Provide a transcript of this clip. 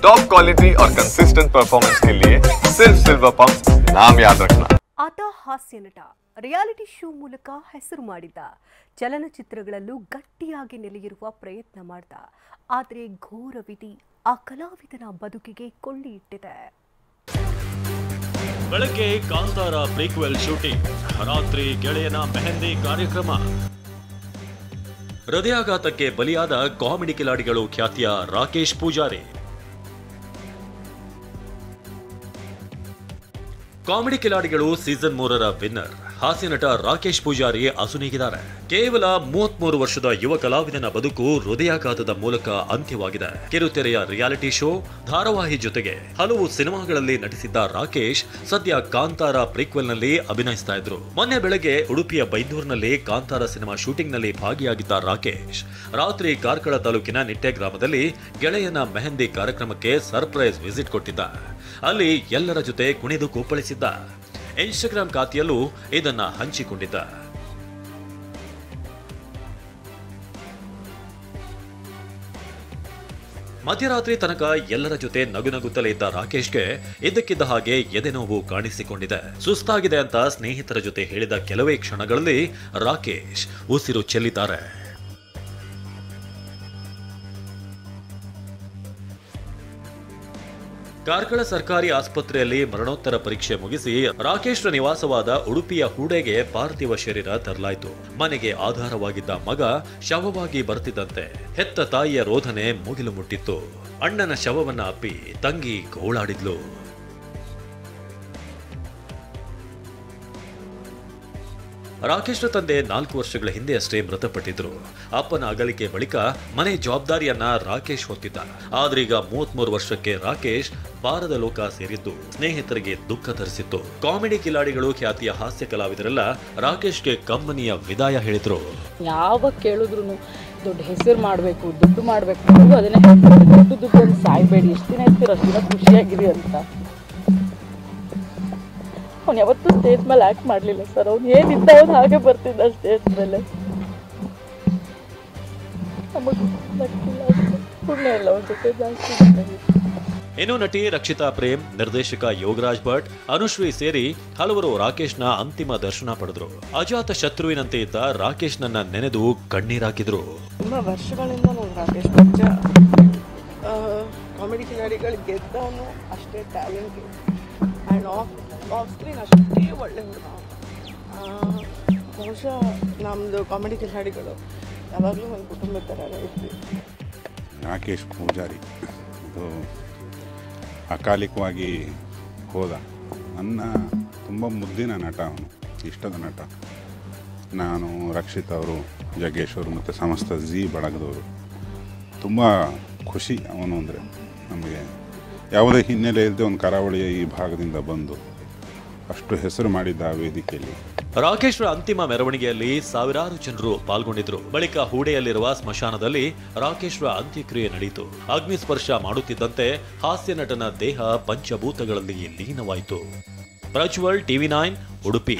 Top quality और consistent performance के लिए सिर्फ सिल्वर पंप नाम याद रखना। ಆತ ಹಾಸ್ಯ ನಟ, ರಿಯಾಲಿಟಿ ಶೋ ಮೂಲಕ ಹೆಸರು ಮಾಡಿದ್ದ, ಚಲನಚಿತ್ರಗಳಲ್ಲೂ ಗಟ್ಟಿಯಾಗಿ ನೆಲೆಯಿರುವ ಪ್ರಯತ್ನ ಮಾಡ್ದ. ಆದರೆ ಘೋರ ವಿಧಿ ಆ ಕಲಾವಿದನ ಬದುಕಿಗೆ ಕೊಳ್ಳಿ ಇಟ್ಟಿದೆ. ಬೆಳಗ್ಗೆ ಕಾಂತಾರ ಪ್ರೀಕ್ವೆಲ್ ಶೂಟಿಂಗ್, ರಾತ್ರಿ ಗೆಳೆಯನ ಮೆಹಂದಿ ಕಾರ್ಯಕ್ರಮ. ಹೃದಯಾಘಾತಕ್ಕೆ ಬಲಿಯಾದ ಕಾಮಿಡಿ ಕಿಲಾಡಿಗಳು ಖ್ಯಾತಿಯ ರಾಕೇಶ್ ಪೂಜಾರಿ. ಕಾಮಿಡಿ ಕಿಲಾಡಿಗಳು ಸೀಸನ್ 3ರ ವಿನ್ನರ್ ಹಾಸ್ಯ ನಟ ರಾಕೇಶ್ ಪೂಜಾರಿ ಅಸುನೀಗಿದ್ದಾರೆ. ಕೇವಲ 33 ವರ್ಷದ ಯುವ ಕಲಾವಿದನ ಬದುಕು ಹೃದಯಾಘಾತದ ಮೂಲಕ ಅಂತ್ಯವಾಗಿದೆ. ಕಿರುತೆರೆಯ ರಿಯಾಲಿಟಿ ಶೋ, ಧಾರಾವಾಹಿ ಜೊತೆಗೆ ಹಲವು ಸಿನಿಮಾಗಳಲ್ಲಿ ನಟಿಸಿದ್ದ ರಾಕೇಶ್ ಸದ್ಯ ಕಾಂತಾರ ಪ್ರೀಕ್ವೆಲ್ನಲ್ಲಿ ಅಭಿನಯಿಸ್ತಾ ಇದ್ರು. ಮೊನ್ನೆ ಬೆಳಗ್ಗೆ ಉಡುಪಿಯ ಬೈಂದೂರಿನಲ್ಲಿ ಕಾಂತಾರ ಸಿನಿಮಾ ಶೂಟಿಂಗ್ನಲ್ಲಿ ಭಾಗಿಯಾಗಿದ್ದ ರಾಕೇಶ್ ರಾತ್ರಿ ಕಾರ್ಕಳ ತಾಲೂಕಿನ ನಿಟ್ಟೆ ಗ್ರಾಮದಲ್ಲಿ ಗೆಳೆಯನ ಮೆಹಂದಿ ಕಾರ್ಯಕ್ರಮಕ್ಕೆ ಸರ್ಪ್ರೈಸ್ ವಿಸಿಟ್ ಕೊಟ್ಟಿದ್ದ. ಅಲ್ಲಿ ಎಲ್ಲರ ಜೊತೆ ಕುಣಿದು ಕುಪ್ಪಳಿಸಿದ್ದ. ಇನ್ಸ್ಟಾಗ್ರಾಮ್ ಖಾತೆಯಲ್ಲೂ ಇದನ್ನ ಹಂಚಿಕೊಂಡಿದ್ದ. ಮಧ್ಯರಾತ್ರಿ ತನಕ ಎಲ್ಲರ ಜೊತೆ ನಗುನಗುತ್ತಲೇ ಇದ್ದ ರಾಕೇಶ್ಗೆ ಇದ್ದಕ್ಕಿದ್ದ ಹಾಗೆ ಎದೆನೋವು ಕಾಣಿಸಿಕೊಂಡಿದೆ. ಸುಸ್ತಾಗಿದೆ ಅಂತ ಸ್ನೇಹಿತರ ಜೊತೆ ಹೇಳಿದ ಕೆಲವೇ ಕ್ಷಣಗಳಲ್ಲಿ ರಾಕೇಶ್ ಉಸಿರು ಚೆಲ್ಲಿದ್ದಾರೆ. ಕಾರ್ಕಳ ಸರ್ಕಾರಿ ಆಸ್ಪತ್ರೆಯಲ್ಲಿ ಮರಣೋತ್ತರ ಪರೀಕ್ಷೆ ಮುಗಿಸಿ ರಾಕೇಶ್ರ ನಿವಾಸವಾದ ಉಡುಪಿಯ ಹೂಡೆಗೆ ಪಾರ್ಥಿವ ಶರೀರ ತರಲಾಯಿತು. ಮನೆಗೆ ಆಧಾರವಾಗಿದ್ದ ಮಗ ಶವವಾಗಿ ಬರ್ತಿದ್ದಂತೆ ಹೆತ್ತ ತಾಯಿಯ ರೋಧನೆ ಮುಗಿಲು ಮುಟ್ಟಿತ್ತು. ಅಣ್ಣನ ಶವವನ್ನ ಅಪ್ಪಿ ತಂಗಿ ಗೋಳಾಡಿದ್ಲು. ರಾಕೇಶ್ರ ತಂದೆ 4 ವರ್ಷಗಳ ಹಿಂದೆ ಅಷ್ಟೇ ಮೃತಪಟ್ಟಿದ್ರು. ಅಪ್ಪನ ಅಗಲಿಕೆ ಬಳಿಕ ಮನೆ ಜವಾಬ್ದಾರಿಯನ್ನ ರಾಕೇಶ್ ಹೊತ್ತಿದ್ದ. ಆದ್ರೀಗ 33 ವರ್ಷಕ್ಕೆ ರಾಕೇಶ್ ಬಾರದ ಲೋಕ ಸೇರಿದ್ದು ಸ್ನೇಹಿತರಿಗೆ ದುಃಖ ತರಿಸಿತ್ತು. ಕಾಮಿಡಿ ಕಿಲಾಡಿಗಳು ಖ್ಯಾತಿಯ ಹಾಸ್ಯ ಕಲಾವಿದರೆಲ್ಲ ರಾಕೇಶ್ಗೆ ಕಂಬನಿಯ ವಿದಾಯ ಹೇಳಿದ್ರು. ಯಾವಾಗ ಕೇಳಿದ್ರು ದೊಡ್ಡ ಹೆಸರು ಮಾಡಬೇಕು, ದುಡ್ಡು ಮಾಡಬೇಕು, ಅದನ್ನೇ ಹೇಳ್ತಾರೆ. ದುಡ್ಡು ಸಾಯ್ಬೇಡಿ, ಎಷ್ಟು ದಿನ ಇರ್ತೀರ ಅಷ್ಟು ದಿನ ಖುಷಿಯಾಗಿರಿ ಅಂತ. ಅವ್ನು ಯಾವತ್ತೂ ಸ್ಟೇಜ್ ಮೇಲೆ ಆ್ಯಕ್ಟ್ ಮಾಡಲಿಲ್ಲ ಸರ್. ಅವ್ನು ಏನಿದ್ದ ಅವ್ನು ಹಾಗೆ ಬರ್ತಿದ್ದ ಸ್ಟೇಜ್ ಮೇಲೆ. ಇನ್ನು ನಟಿ ರಕ್ಷಿತಾ ಪ್ರೇಮ್, ನಿರ್ದೇಶಕ ಯೋಗರಾಜ್ ಭಟ್, ಅನುಶ್ರೀ ಸೇರಿ ಹಲವರು ರಾಕೇಶ್ನ ಅಂತಿಮ ದರ್ಶನ ಪಡೆದ್ರು. ಅಜಾತ ಶತ್ರುವಿನಂತೆ ಇದ್ದ ರಾಕೇಶ್ನನ್ನ ನೆನೆದು ಕಣ್ಣೀರಾಕಿದ್ರು. ತುಂಬಾ ವರ್ಷಗಳಿಂದ ನಾನು ರಾಕೇಶ್ ಭಟ್ ಕಾಮಿಡಿ ಕಿಲಾಡಿಗಳು ಗೆದ್ದವನು ಅಷ್ಟೇ ಟ್ಯಾಲೆಂಟ್ ಆ್ಯಂಡ್ ಆಫ್ ಸ್ಕ್ರೀನ್ ಅಷ್ಟೇ ಒಳ್ಳೆ ಹುಡುಗ. ಬಹುಶಃ ನಮ್ಮದು ಕಾಮಿಡಿ ಕಿಲಾಡಿಗಳು ಯಾವಾಗಲೂ ಒಂದು ಕುಟುಂಬದ ಥರ ಇರ್ತೀವಿ. ರಾಕೇಶ್ ಪೂಜಾರಿ ಇದು ಅಕಾಲಿಕವಾಗಿ ಹೋದ. ನನ್ನ ತುಂಬ ಮುದ್ದಿನ ನಟ, ಅವನು ಇಷ್ಟದ ನಟ. ನಾನು, ರಕ್ಷಿತ್ ಅವರು, ಜಗ್ಗೇಶ್ ಅವರು ಮತ್ತು ಸಮಸ್ತ ಜಿ ಬಳಗದವರು ತುಂಬ ಖುಷಿ ಅವನು ಅಂದರೆ. ನಮಗೆ ಯಾವುದೇ ಹಿನ್ನೆಲೆ ಇಲ್ಲದೆ ಒಂದು ಕರಾವಳಿಯ ಈ ಭಾಗದಿಂದ ಬಂದು ಅಷ್ಟು ಹೆಸರು ಮಾಡಿದ್ದ ಆ ವೇದಿಕೆಯಲ್ಲಿ. ರಾಕೇಶ್ರ ಅಂತಿಮ ಮೆರವಣಿಗೆಯಲ್ಲಿ ಸಾವಿರಾರು ಜನರು ಪಾಲ್ಗೊಂಡಿದ್ರು. ಬಳಿಕ ಹೂಡೆಯಲ್ಲಿರುವ ಸ್ಮಶಾನದಲ್ಲಿ ರಾಕೇಶ್ರ ಅಂತ್ಯಕ್ರಿಯೆ ನಡೆಯಿತು. ಅಗ್ನಿಸ್ಪರ್ಶ ಮಾಡುತ್ತಿದ್ದಂತೆ ಹಾಸ್ಯ ನಟನ ದೇಹ ಪಂಚಭೂತಗಳಲ್ಲಿ ಲೀನವಾಯಿತು. ಪ್ರಜ್ವಲ್, TV9, ಉಡುಪಿ.